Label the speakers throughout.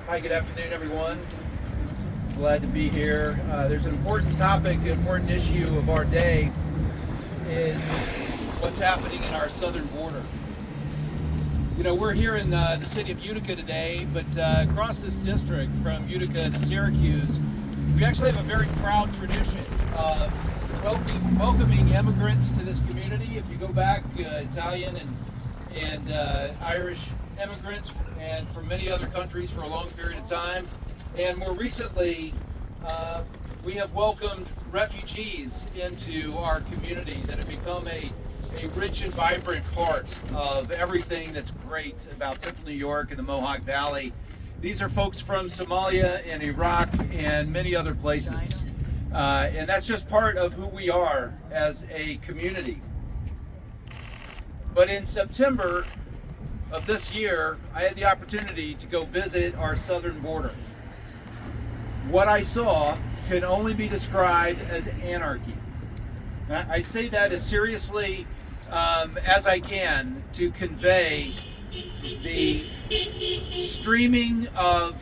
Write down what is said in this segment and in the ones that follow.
Speaker 1: Hi, good afternoon, everyone. Glad to be here. There's an important topic, an important issue of our day is what's happening in our southern border. You know, we're here in the city of Utica today, but across this district from Utica to Syracuse, we actually have a very proud tradition of welcoming immigrants to this community. If you go back, Italian and Irish immigrants and from many other countries for a long period of time. And more recently, we have welcomed refugees into our community that have become a rich and vibrant part of everything that's great about Central New York and the Mohawk Valley. These are folks from Somalia and Iraq and many other places. And that's just part of who we are as a community. But in September of this year, I had the opportunity to go visit our southern border. What I saw can only be described as anarchy. I say that as seriously as I can to convey the streaming of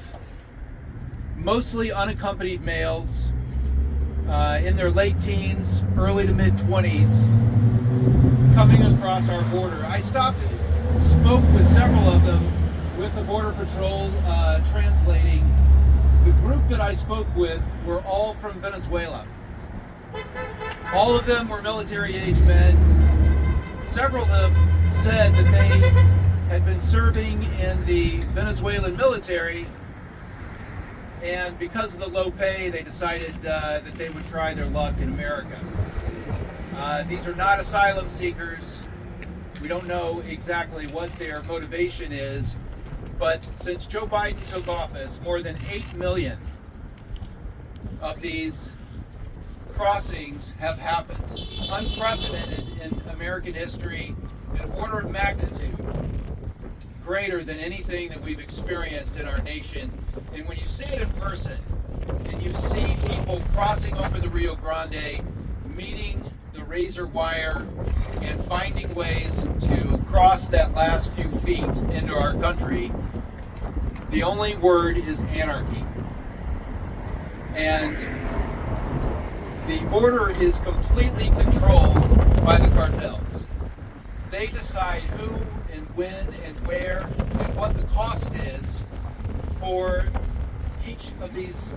Speaker 1: mostly unaccompanied males in their late teens, early to mid 20s, coming across our border. I stopped and spoke with several of them with the Border Patrol translating. The group that I spoke with were all from Venezuela. All of them were military-age men. Several of them said that they had been serving in the Venezuelan military, and because of the low pay, they decided that they would try their luck in America. These are not asylum seekers. We don't know exactly what their motivation is, but since Joe Biden took office, more than 8 million of these crossings have happened. Unprecedented in American history, an order of magnitude greater than anything that we've experienced in our nation. And when you see it in person, and you see people crossing over the Rio Grande, meeting the razor wire and finding ways to cross that last few feet into our country, the only word is anarchy. And the border is completely controlled by the cartels. They decide who and when and where and what the cost is for each of these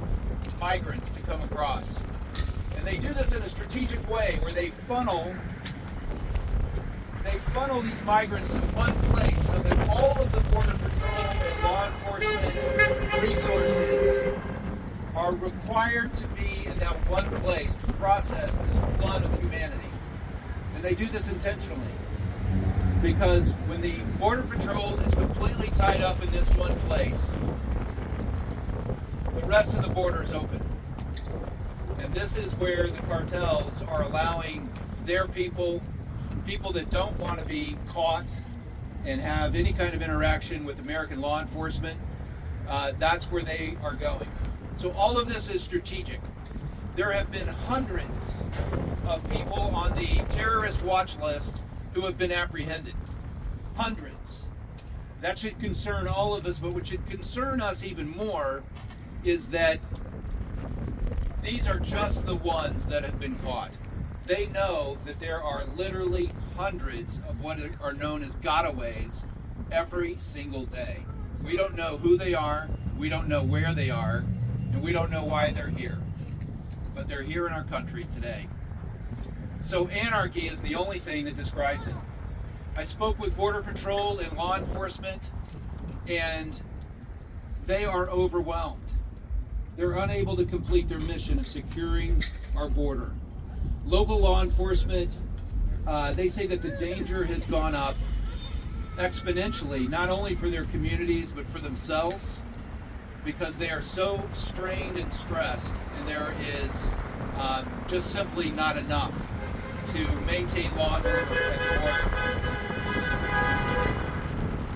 Speaker 1: migrants to come across. And they do this in a strategic way where they funnel these migrants to one place so that all of the Border Patrol and law enforcement resources are required to be in that one place to process this flood of humanity. And they do this intentionally because when the Border Patrol is completely tied up in this one place, the rest of the border is open. And this is where the cartels are allowing their people that don't want to be caught and have any kind of interaction with American law enforcement, that's where they are going. So all of this is strategic. There have been hundreds of people on the terrorist watch list who have been apprehended. Hundreds. That should concern all of us, but what should concern us even more is that these are just the ones that have been caught. They know that there are literally hundreds of what are known as gotaways every single day. We don't know who they are, we don't know where they are, and we don't know why they're here. But they're here in our country today. So anarchy is the only thing that describes it. I spoke with Border Patrol and law enforcement, and they are overwhelmed. they're unable to complete their mission of securing our border. Local law enforcement, they say that the danger has gone up exponentially, not only for their communities, but for themselves, because they are so strained and stressed, and there is just simply not enough to maintain law and order at the border.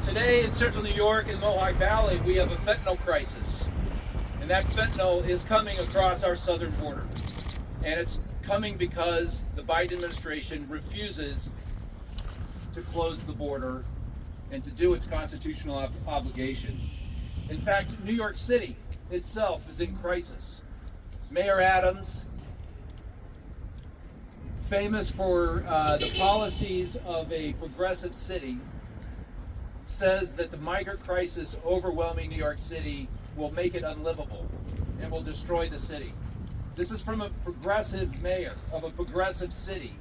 Speaker 1: Today in Central New York and Mohawk Valley, we have a fentanyl crisis. And that fentanyl is coming across our southern border. And it's coming because the Biden administration refuses to close the border and to do its constitutional obligation. In fact, New York City itself is in crisis. Mayor Adams, famous for the policies of a progressive city, says that the migrant crisis overwhelming New York City will make it unlivable and will destroy the city. This is from a progressive mayor of a progressive city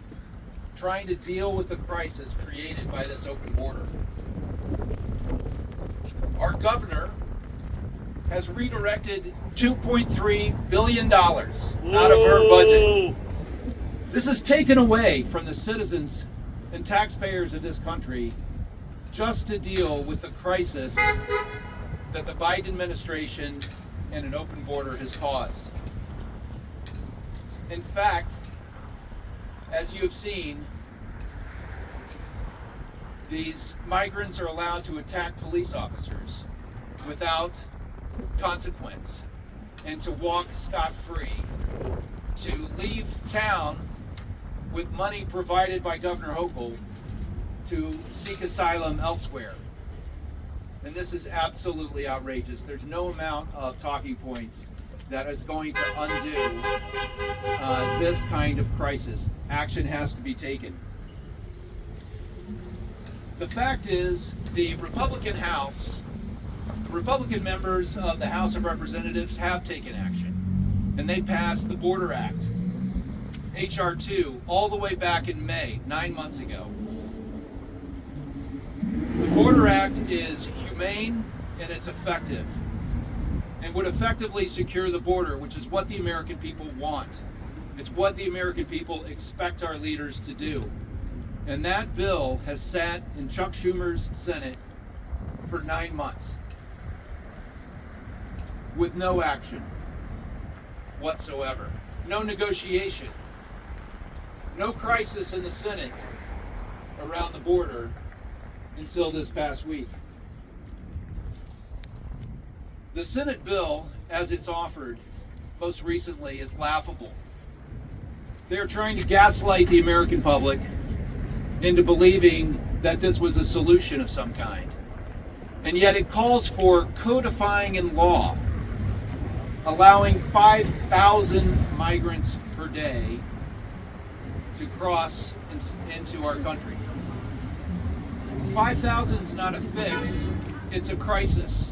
Speaker 1: trying to deal with the crisis created by this open border. Our governor has redirected $2.3 billion out of her budget. This is taken away from the citizens and taxpayers of this country just to deal with the crisis that the Biden administration and an open border has caused. In fact, as you have seen, these migrants are allowed to attack police officers without consequence and to walk scot-free, to leave town with money provided by Governor Hochul to seek asylum elsewhere. And this is absolutely outrageous. There's no amount of talking points that is going to undo this kind of crisis. Action has to be taken. The fact is, the Republican House, the Republican members of the House of Representatives have taken action. And they passed the Border Act, H.R. 2, all the way back in May, 9 months ago. The Border Act is humane and it's effective and would effectively secure the border, which is what the American people want. It's what the American people expect our leaders to do. And that bill has sat in Chuck Schumer's Senate for 9 months with no action whatsoever. No negotiation. No crisis in the Senate around the border until this past week. The Senate bill, as it's offered most recently, is laughable. They're trying to gaslight the American public into believing that this was a solution of some kind. And yet it calls for codifying in law, allowing 5,000 migrants per day to cross into our country. 5,000 is not a fix, it's a crisis.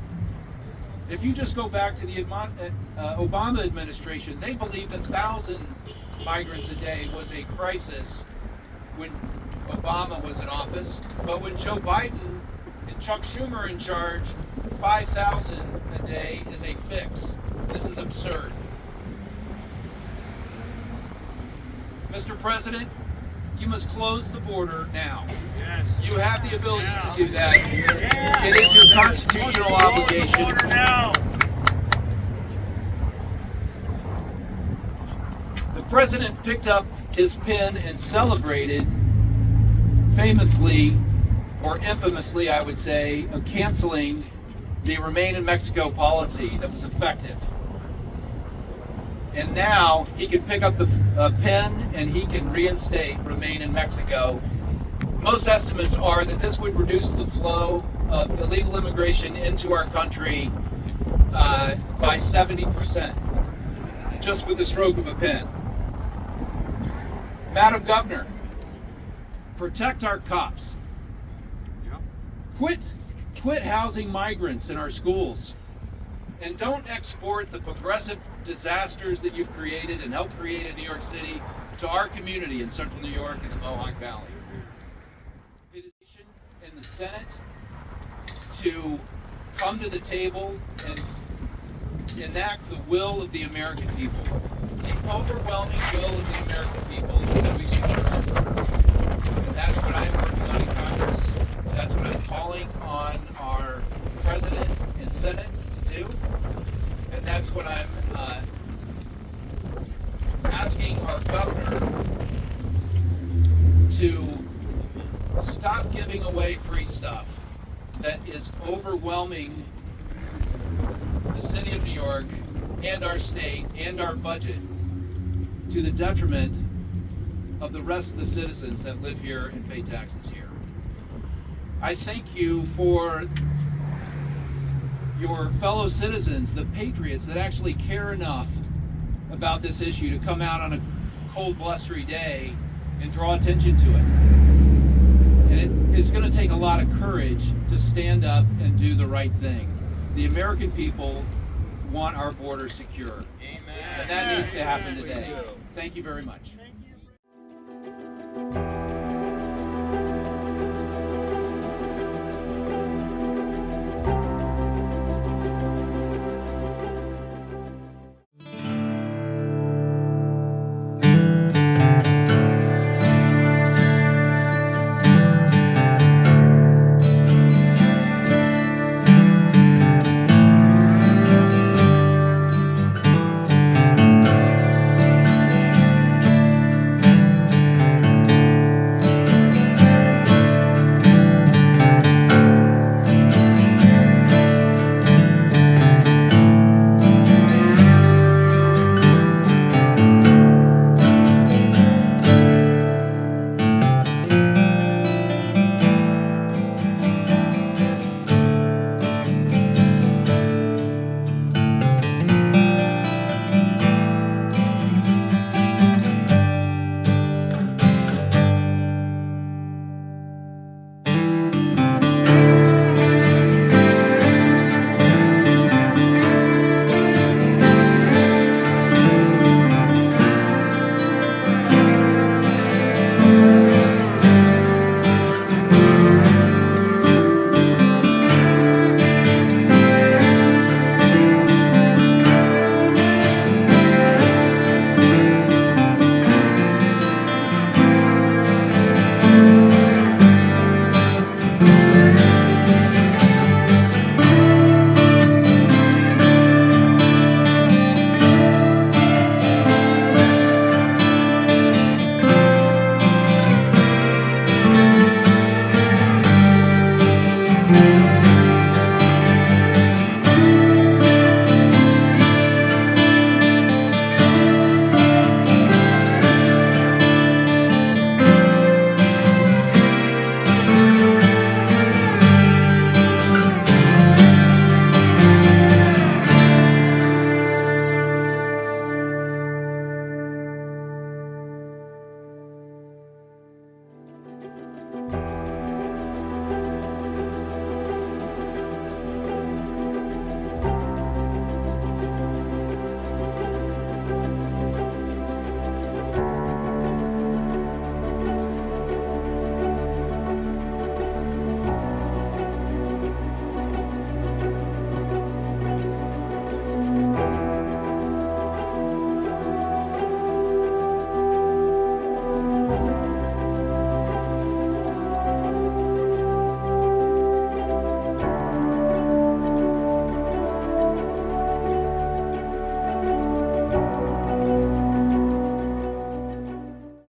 Speaker 1: If you just go back to the Obama administration, they believed 1,000 migrants a day was a crisis when Obama was in office. But when Joe Biden and Chuck Schumer are in charge, 5,000 a day is a fix. This is absurd. Mr. President, you must close the border now.
Speaker 2: Yes.
Speaker 1: You have the ability to do that. Yeah. It is your constitutional obligation. The president picked up his pen and celebrated, famously, or infamously, I would say, of canceling the Remain in Mexico policy that was effective. And now he can pick up the pen and he can reinstate Remain in Mexico. Most estimates are that this would reduce the flow of illegal immigration into our country by 70%, just with the stroke of a pen. Madam Governor, protect our cops. Quit housing migrants in our schools. And don't export the progressive disasters that you've created and helped create in New York City to our community in Central New York and the Mohawk Valley. It is in the Senate to come to the table and enact the will of the American people. The overwhelming will of the American people is that we secure our border. And that's what I'm working on in Congress. That's what I'm calling on our President and Senate to do. And that's what I'm asking our governor to stop giving away free stuff that is overwhelming the city of New York and our state and our budget to the detriment of the rest of the citizens that live here and pay taxes here. I thank you for your fellow citizens, the patriots that actually care enough about this issue to come out on a cold, blustery day and draw attention to it. And it's going to take a lot of courage to stand up and do the right thing. The American people want our border secure.
Speaker 2: Amen.
Speaker 1: And that needs to happen today. Thank you very much.
Speaker 3: Thank you.